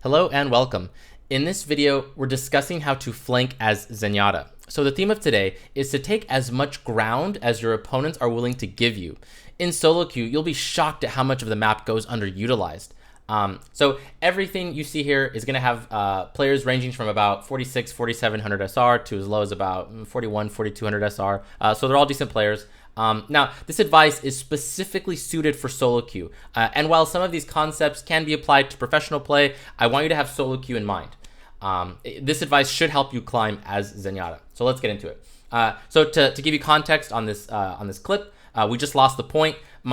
Hello and welcome. In this video, we're discussing how to flank as Zenyatta. So the theme of today is to take as much ground as your opponents are willing to give you. In solo queue, you'll be shocked at how much of the map goes underutilized. So everything you see here is going to have players ranging from about 46, 4700 SR to as low as about 41, 4200 SR. So they're all decent players. Now, this advice is specifically suited for solo queue. And while some of these concepts can be applied to professional play, I want you to have solo queue in mind. This advice should help you climb as Zenyatta. So let's get into it. So to give you context on this clip, we just lost the point. We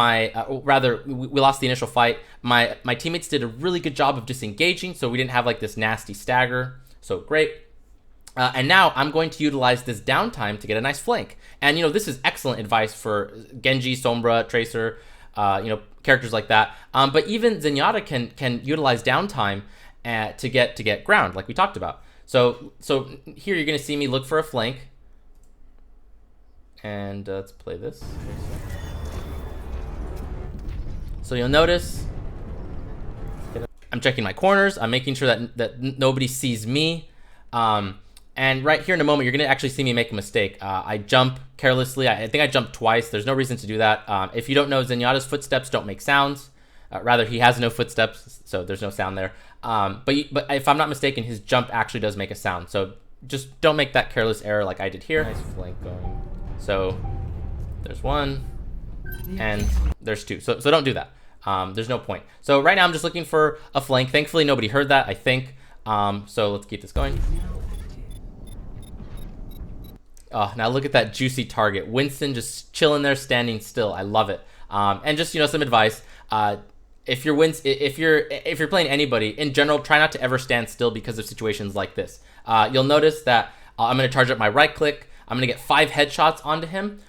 lost the initial fight. My teammates did a really good job of disengaging, so we didn't have like this nasty stagger. So great. And now I'm going to utilize this downtime to get a nice flank. And, this is excellent advice for Genji, Sombra, Tracer, characters like that. But even Zenyatta can utilize downtime to get ground, like we talked about. So here you're going to see me look for a flank. And let's play this. So you'll notice I'm checking my corners. I'm making sure that nobody sees me. And right here in a moment, you're going to actually see me make a mistake. I jump carelessly. I think I jumped twice. There's no reason to do that. If you don't know, Zenyatta's footsteps don't make sounds. Rather, he has no footsteps, so there's no sound there. But if I'm not mistaken, his jump actually does make a sound. So just don't make that careless error like I did here. Nice flank going. So there's one, and there's two. So don't do that. There's no point. So right now I'm just looking for a flank. Thankfully, nobody heard that, I think. So let's keep this going. Oh, now look at that juicy target. Winston just chilling there, standing still. I love it. And just some advice. If you're playing anybody in general, try not to ever stand still because of situations like this. You'll notice that I'm going to charge up my right click. I'm going to get 5 headshots onto him.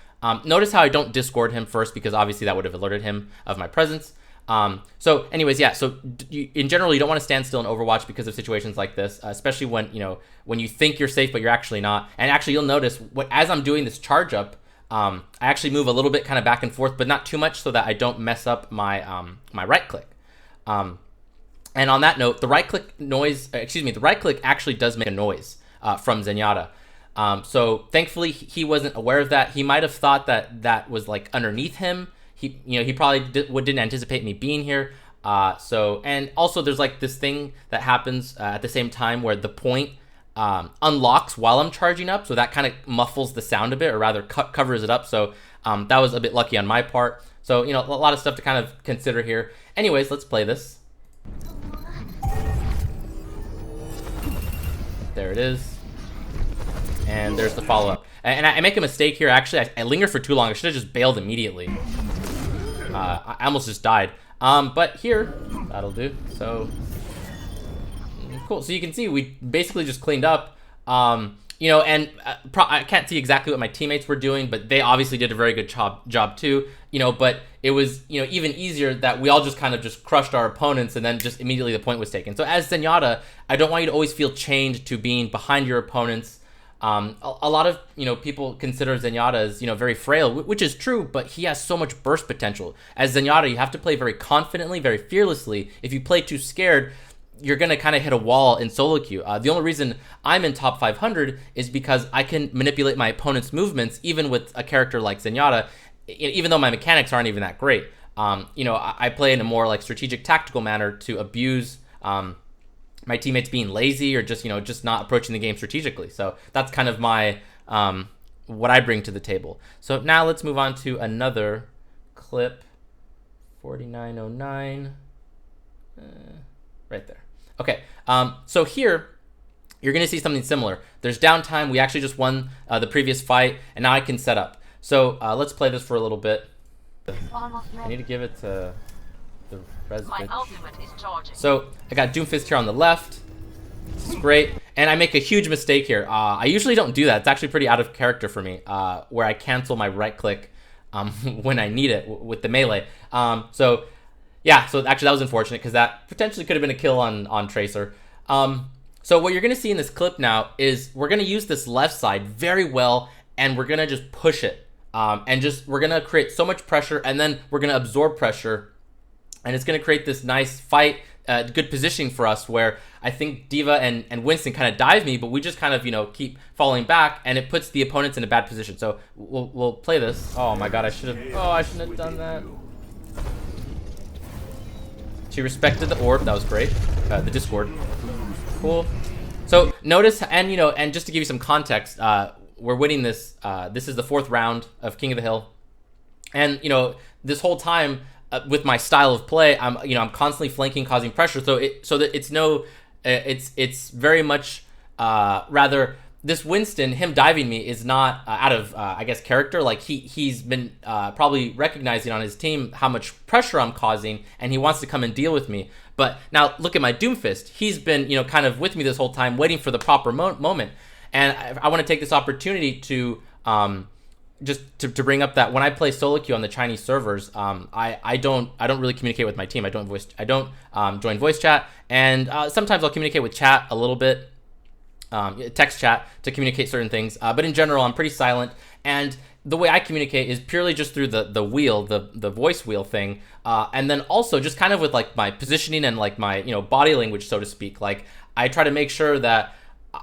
Notice how I don't discord him first because obviously that would have alerted him of my presence. So anyways, yeah, so in general, you don't want to stand still in Overwatch because of situations like this, especially when you think you're safe, but you're actually not. And actually you'll notice as I'm doing this charge up, I actually move a little bit kind of back and forth, but not too much so that I don't mess up my, my right click. And on that note, the right click actually does make a noise, from Zenyatta. So thankfully he wasn't aware of that. He might've thought that was like underneath him. He probably didn't anticipate me being here. And also there's like this thing that happens at the same time where the point unlocks while I'm charging up. So that kind of muffles the sound a bit, or rather covers it up. So that was a bit lucky on my part. So, a lot of stuff to kind of consider here. Anyways, let's play this. There it is. And there's the follow-up. And I make a mistake here. Actually, I linger for too long. I should have just bailed immediately. I almost just died. But here, that'll do. So, cool. So you can see we basically just cleaned up. I can't see exactly what my teammates were doing, but they obviously did a very good job too. But it was, even easier that we all just kind of just crushed our opponents, and then just immediately the point was taken. So as Zenyatta, I don't want you to always feel chained to being behind your opponents. A lot of people consider Zenyatta as very frail, which is true, but he has so much burst potential. As Zenyatta, you have to play very confidently, very fearlessly. If you play too scared, you're gonna kind of hit a wall in solo queue. The only reason I'm in top 500 is because I can manipulate my opponent's movements, even with a character like Zenyatta, even though my mechanics aren't even that great. I play in a more like strategic, tactical manner to abuse my teammates being lazy, or just not approaching the game strategically. So that's kind of my what I bring to the table. So now let's move on to another clip. 4909 right there. Okay, so here you're gonna see something similar. There's downtime. We actually just won the previous fight, and now I can set up. So let's play this for a little bit. I need to give it to the resident. So I got Doomfist here on the left. This is great. And I make a huge mistake here. I usually don't do that. It's actually pretty out of character for me, where I cancel my right click when I need it with the melee. Yeah, so actually that was unfortunate because that potentially could have been a kill on Tracer. So what you're going to see in this clip now is we're going to use this left side very well, and we're going to just push it. We're going to create so much pressure, and then we're going to absorb pressure, and it's going to create this nice fight good positioning for us, where I think D.Va and Winston kind of dive me, but we just kind of, you know, keep falling back, and it puts the opponents in a bad position. So we'll play this. Oh my god, I shouldn't have done that. She respected the orb. That was great. The Discord. Cool. So notice, and you know, and just to give you some context, we're winning this. This is the 4th round of King of the Hill, and you know, this whole time with my style of play, I'm constantly flanking, causing pressure. So it's very much rather, this Winston, him diving me is not out of I guess character. Like he's been probably recognizing on his team how much pressure I'm causing, and he wants to come and deal with me. But now look at my Doomfist. He's been, you know, kind of with me this whole time, waiting for the proper moment. And I want to take this opportunity to just to bring up that when I play solo queue on the Chinese servers, I don't really communicate with my team. I don't join voice chat, and sometimes I'll communicate with chat a little bit, text chat to communicate certain things. But in general, I'm pretty silent, and the way I communicate is purely just through the wheel, the voice wheel thing, and then also just kind of with like my positioning and like my, you know, body language, so to speak. Like I try to make sure that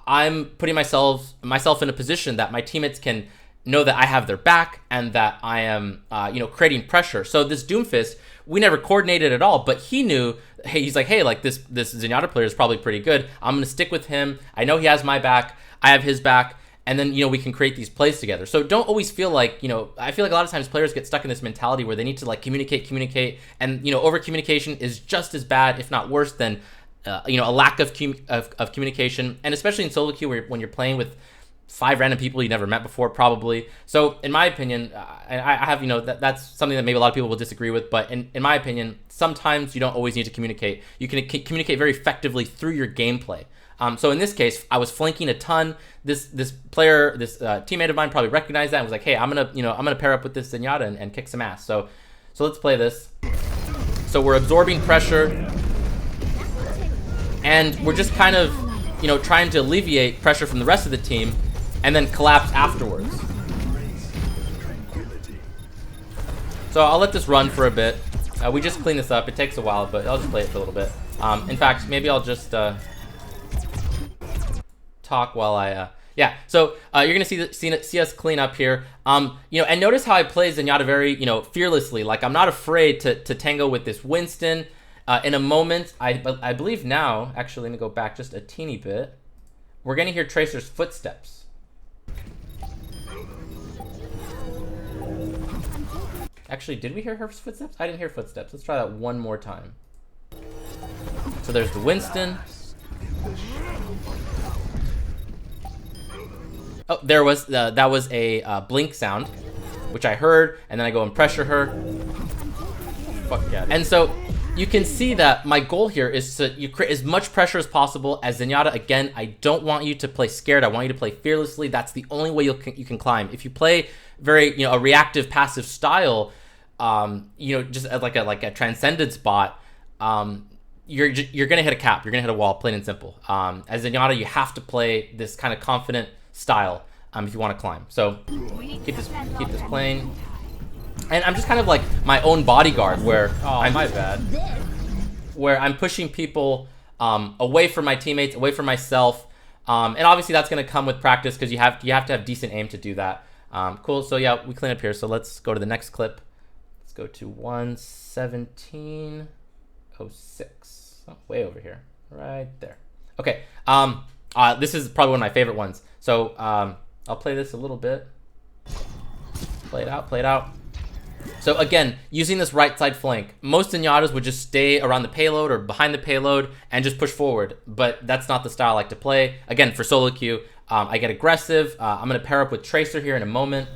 I'm putting myself in a position that my teammates can know that I have their back, and that I am, you know, creating pressure. So this Doomfist, we never coordinated at all, but he knew, hey, he's like, hey, like this Zenyatta player is probably pretty good. I'm going to stick with him. I know he has my back. I have his back. And then, you know, we can create these plays together. So don't always feel like, you know, I feel like a lot of times players get stuck in this mentality where they need to like communicate. And, you know, over communication is just as bad, if not worse than, you know, a lack of communication. And especially in solo queue when you're playing with 5 random people you never met before, probably. So in my opinion, I have, you know, that's something that maybe a lot of people will disagree with, but in my opinion, sometimes you don't always need to communicate. You can communicate very effectively through your gameplay. So in this case, I was flanking a ton. This player, this teammate of mine probably recognized that and was like, hey, I'm gonna pair up with this Zenyatta and kick some ass. So let's play this. So we're absorbing pressure, and we're just kind of, you know, trying to alleviate pressure from the rest of the team, and then collapse afterwards. So I'll let this run for a bit. We just clean this up. It takes a while, but I'll just play it for a little bit. In fact, maybe I'll just talk while I yeah. So you're gonna see us clean up here. You know, and notice how I play Zenyatta very, you know, fearlessly. Like I'm not afraid to tango with this Winston. In a moment, I believe now. Actually, let me go back just a teeny bit. We're gonna hear Tracer's footsteps. Actually, did we hear her footsteps? I didn't hear footsteps. Let's try that one more time. So there's the Winston. Oh, there was that was a blink sound, which I heard, and then I go and pressure her. Fuck yeah. And so you can see that my goal here is to create as much pressure as possible as Zenyatta. Again, I don't want you to play scared. I want you to play fearlessly. That's the only way you can climb. If you play very, you know, a reactive passive style, you know, just like a transcendence bot, you're gonna hit a cap. You're gonna hit a wall, plain and simple. As Zenyatta, you have to play this kind of confident style if you want to climb. So keep this playing. And I'm just kind of like my own bodyguard, where where I'm pushing people away from my teammates, away from myself, and obviously that's going to come with practice, because you have to have decent aim to do that. Cool. So yeah, we clean up here. So let's go to the next clip. Let's go to 1:17:06. Oh, way over here, right there. Okay. This is probably one of my favorite ones. So I'll play this a little bit. Play it out. So again, using this right side flank, most Zenyatas would just stay around the payload or behind the payload and just push forward, but that's not the style I like to play. Again, for solo queue, I get aggressive. I'm gonna pair up with Tracer here in a moment.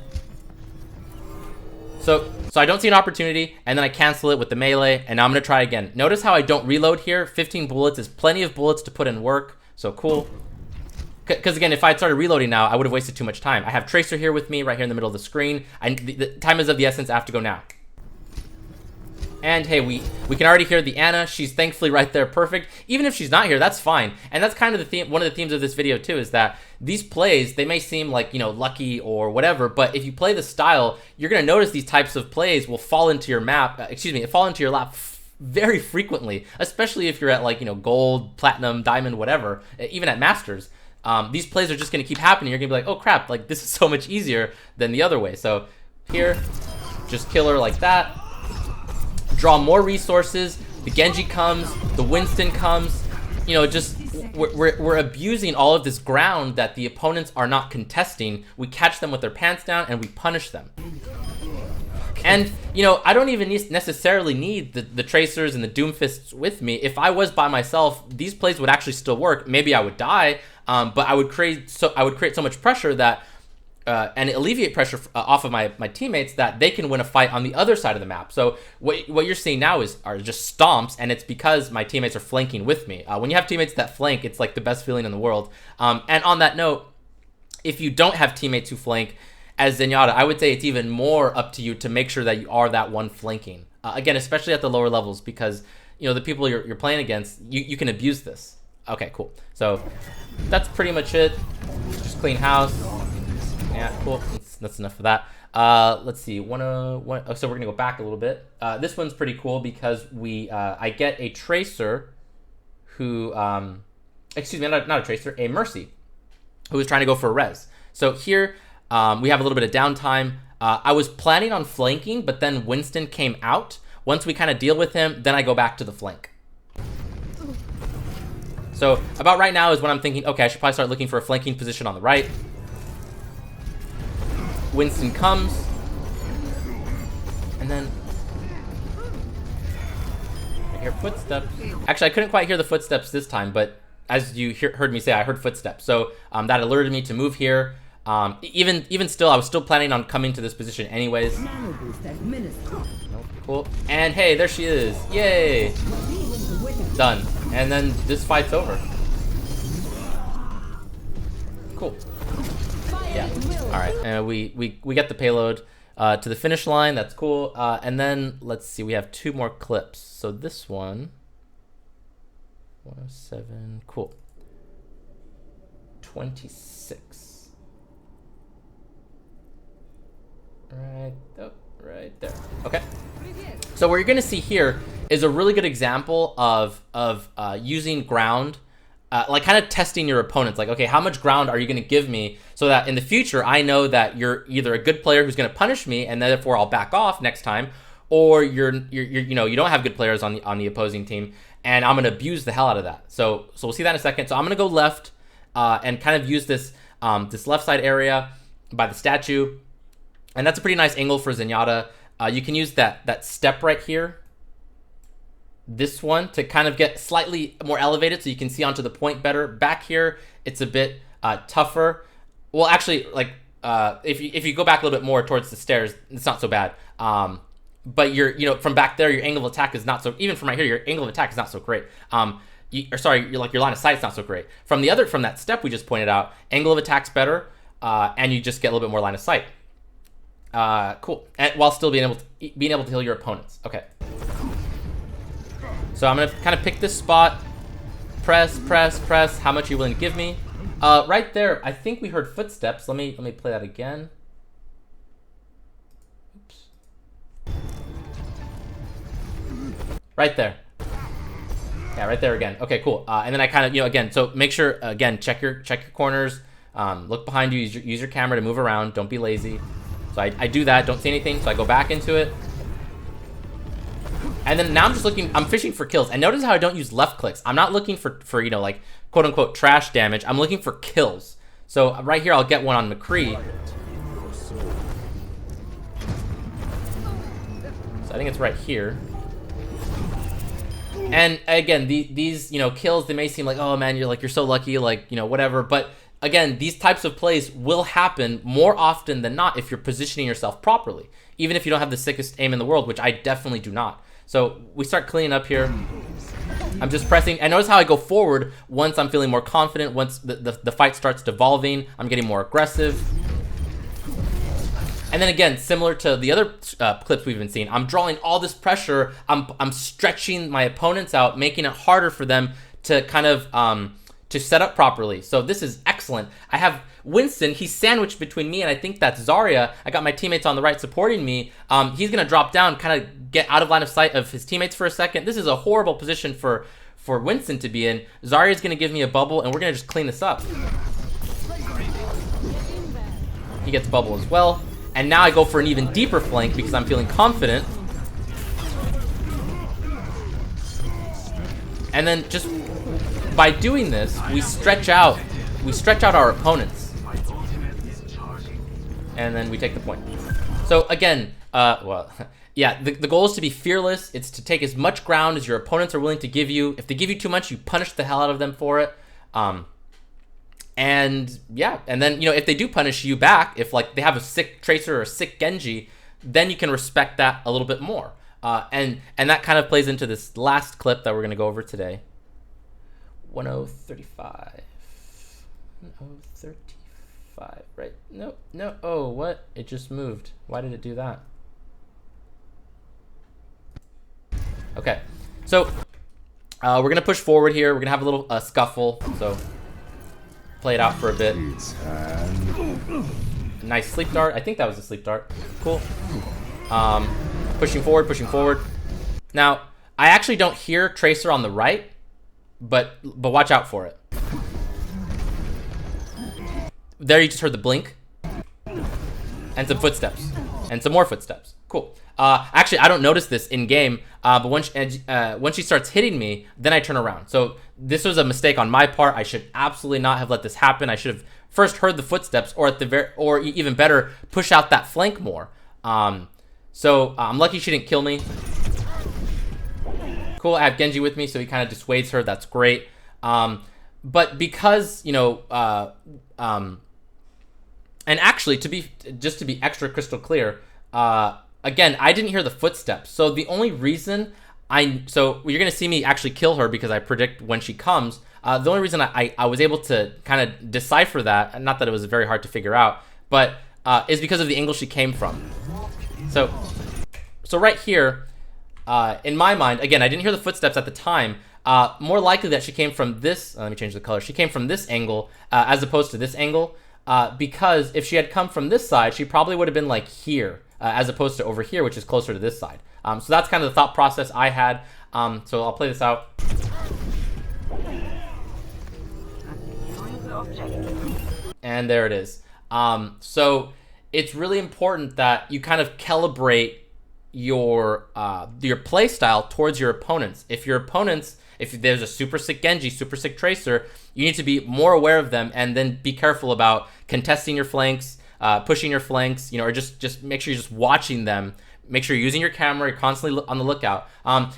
So I don't see an opportunity, and then I cancel it with the melee, and now I'm gonna try again. Notice how I don't reload here. 15 bullets is plenty of bullets to put in work, so cool. Because again, if I had started reloading now, I would have wasted too much time. I have Tracer here with me, right here in the middle of the screen. The time is of the essence. I have to go now. And hey, we can already hear the Ana. She's thankfully right there, perfect. Even if she's not here, that's fine. And that's kind of the theme. One of the themes of this video too is that these plays, they may seem like, you know, lucky or whatever, but if you play the style, you're gonna notice these types of plays will fall into your map. Fall into your lap very frequently, especially if you're at like, gold, platinum, diamond, whatever, even at masters. These plays are just going to keep happening. You're going to be like, oh crap, like this is so much easier than the other way. So here, just kill her like that. Draw more resources. The Genji comes, the Winston comes. Just we're abusing all of this ground that the opponents are not contesting. We catch them with their pants down and we punish them. And, I don't even necessarily need the Tracers and the Doomfists with me. If I was by myself, these plays would actually still work. Maybe I would die, but I would create so much pressure that, and alleviate pressure off of my teammates that they can win a fight on the other side of the map. So what you're seeing now are just stomps, and it's because my teammates are flanking with me. When you have teammates that flank, it's like the best feeling in the world. And on that note, if you don't have teammates who flank, as Zenyatta, I would say it's even more up to you to make sure that you are that one flanking. Again, especially at the lower levels, because the people you're playing against, you can abuse this. Okay, cool. So that's pretty much it. Just clean house. Yeah, cool. That's enough of that. Let's see. So we're gonna go back a little bit. This one's pretty cool because I get a Tracer who, excuse me, not a Tracer, a Mercy, who is trying to go for a res. So here. We have a little bit of downtime. I was planning on flanking, but then Winston came out. Once we kind of deal with him, then I go back to the flank. So about right now is when I'm thinking, okay, I should probably start looking for a flanking position on the right. Winston comes. And then I hear footsteps. Actually, I couldn't quite hear the footsteps this time, but as you heard me say, I heard footsteps. So that alerted me to move here. Even still, I was still planning on coming to this position anyways. Cool. And hey, there she is. Yay. Done. And then this fight's over. Cool. Yeah. All right. And we get the payload to the finish line. That's cool. And then let's see. We have 2 more clips. So this one. 107. Cool. 26. Right there. Okay. So what you're going to see here is a really good example of using ground, like kind of testing your opponents. Like, okay, how much ground are you going to give me so that in the future I know that you're either a good player who's going to punish me and therefore I'll back off next time, or you don't have good players on the opposing team and I'm going to abuse the hell out of that. So we'll see that in a second. So I'm going to go left and kind of use this left side area by the statue. And that's a pretty nice angle for Zenyatta. You can use that step right here, this one, to kind of get slightly more elevated so you can see onto the point better. Back here, it's a bit tougher. Well, actually, like if you go back a little bit more towards the stairs, it's not so bad. But from back there, your angle of attack is not so. Even from right here, your angle of attack is not so great. Your line of sight is not so great. From that step we just pointed out, angle of attack's better, and you just get a little bit more line of sight. Cool. And while still being able to heal your opponents. Okay. So I'm gonna kind of pick this spot. Press. How much are you willing to give me? Right there, I think we heard footsteps. Let me play that again. Oops. Right there. Yeah, right there again. Okay, cool. And then I kind of, again, so make sure, again, check your corners. Look behind you. Use your camera to move around. Don't be lazy. So I do that, don't see anything, so I go back into it. And then now I'm fishing for kills. And notice how I don't use left clicks. I'm not looking for like, quote unquote, trash damage. I'm looking for kills. So right here, I'll get one on McCree. So I think it's right here. And again, these kills, they may seem like, oh man, you're so lucky, like, whatever. But again, these types of plays will happen more often than not if you're positioning yourself properly, even if you don't have the sickest aim in the world, which I definitely do not. So we start cleaning up here. I'm just pressing, and notice how I go forward once I'm feeling more confident. Once the fight starts devolving, I'm getting more aggressive. And then again, similar to the other clips we've been seeing, I'm drawing all this pressure. I'm stretching my opponents out, making it harder for them to kind of to set up properly. So this is excellent. I have Winston, he's sandwiched between me and I think that's Zarya. I got my teammates on the right supporting me. He's gonna drop down, kind of get out of line of sight of his teammates for a second. This is a horrible position for Winston to be in. Zarya's gonna give me a bubble and we're gonna just clean this up. He gets bubble as well. And now I go for an even deeper flank because I'm feeling confident. And then just by doing this, we stretch out our opponents. And then we take the point. So again, well, yeah, the goal is to be fearless. It's to take as much ground as your opponents are willing to give you. If they give you too much, you punish the hell out of them for it. And yeah, and then, you know, if they do punish you back, if like they have a sick Tracer or a sick Genji, then you can respect that a little bit more. And that kind of plays into this last clip that we're going to go over today. 1035. 1035, right? No. Oh, what? It just moved. Why did it do that? Okay. So, we're going to push forward here. We're going to have a little scuffle. So, play it out for a bit. Nice sleep dart. I think that was a sleep dart. Cool. Pushing forward. Now, I actually don't hear Tracer on the right, but watch out for it. There you just heard the blink. And some footsteps. And some more footsteps. Cool. Actually, I don't notice this in game, but once she starts hitting me, then I turn around. So this was a mistake on my part. I should absolutely not have let this happen. I should have first heard the footsteps, or or even better, push out that flank more. So I'm lucky she didn't kill me. Cool, I have Genji with me, so he kind of dissuades her. That's great. But because, you know, and actually, to be extra crystal clear, again, I didn't hear the footsteps. So the only reason so you're gonna see me actually kill her because I predict when she comes. The only reason I was able to kind of decipher that, not that it was very hard to figure out, but is because of the angle she came from. So right here, in my mind, again, I didn't hear the footsteps at the time. More likely that she came from this. Let me change the color. She came from this angle as opposed to this angle, because if she had come from this side, she probably would have been like here, as opposed to over here, which is closer to this side. So that's kind of the thought process I had. So I'll play this out. And there it is. So it's really important that you kind of calibrate your play style towards your opponents. If there's a super sick Genji, super sick Tracer, you need to be more aware of them, and then be careful about contesting your flanks, pushing your flanks, you know, or just make sure you're just watching them. Make sure you're using your camera, you're constantly on the lookout.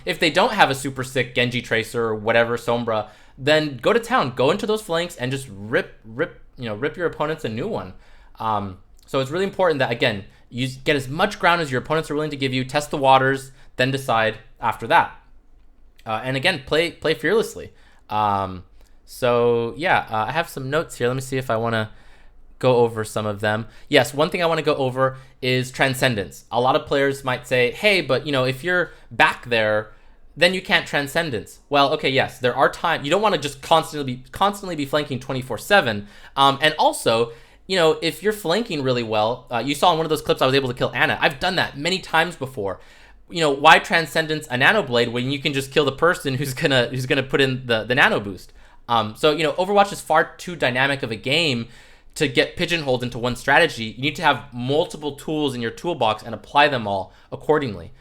If they don't have a super sick Genji Tracer or whatever, Sombra, then go to town, go into those flanks and just rip your opponents a new one. So it's really important that, again, you get as much ground as your opponents are willing to give you, test the waters, then decide after that. And again, play fearlessly. So yeah, I have some notes here. Let me see if I want to go over some of them. Yes, one thing I want to go over is transcendence. A lot of players might say, hey, but you know, if you're back there, then you can't transcendence. Well, okay, yes, there are times you don't want to just constantly be flanking 24/7. And also, you know, if you're flanking really well, you saw in one of those clips I was able to kill Ana. I've done that many times before. You know, why transcendence a nano blade when you can just kill the person who's gonna put in the nano boost? So you know, Overwatch is far too dynamic of a game to get pigeonholed into one strategy. You need to have multiple tools in your toolbox and apply them all accordingly.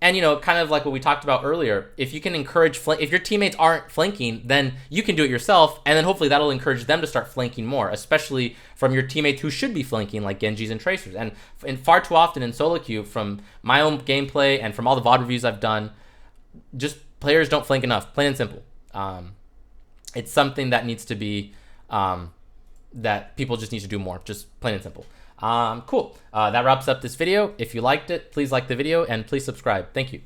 And you know, kind of like what we talked about earlier, if you can encourage, if your teammates aren't flanking, then you can do it yourself, and then hopefully that'll encourage them to start flanking more, especially from your teammates who should be flanking, like Genjis and Tracers. And far too often in solo queue, from my own gameplay and from all the VOD reviews I've done, just players don't flank enough, plain and simple. It's something that needs to be, that people just need to do more, just plain and simple. Cool. That wraps up this video. If you liked it, please like the video and please subscribe. Thank you.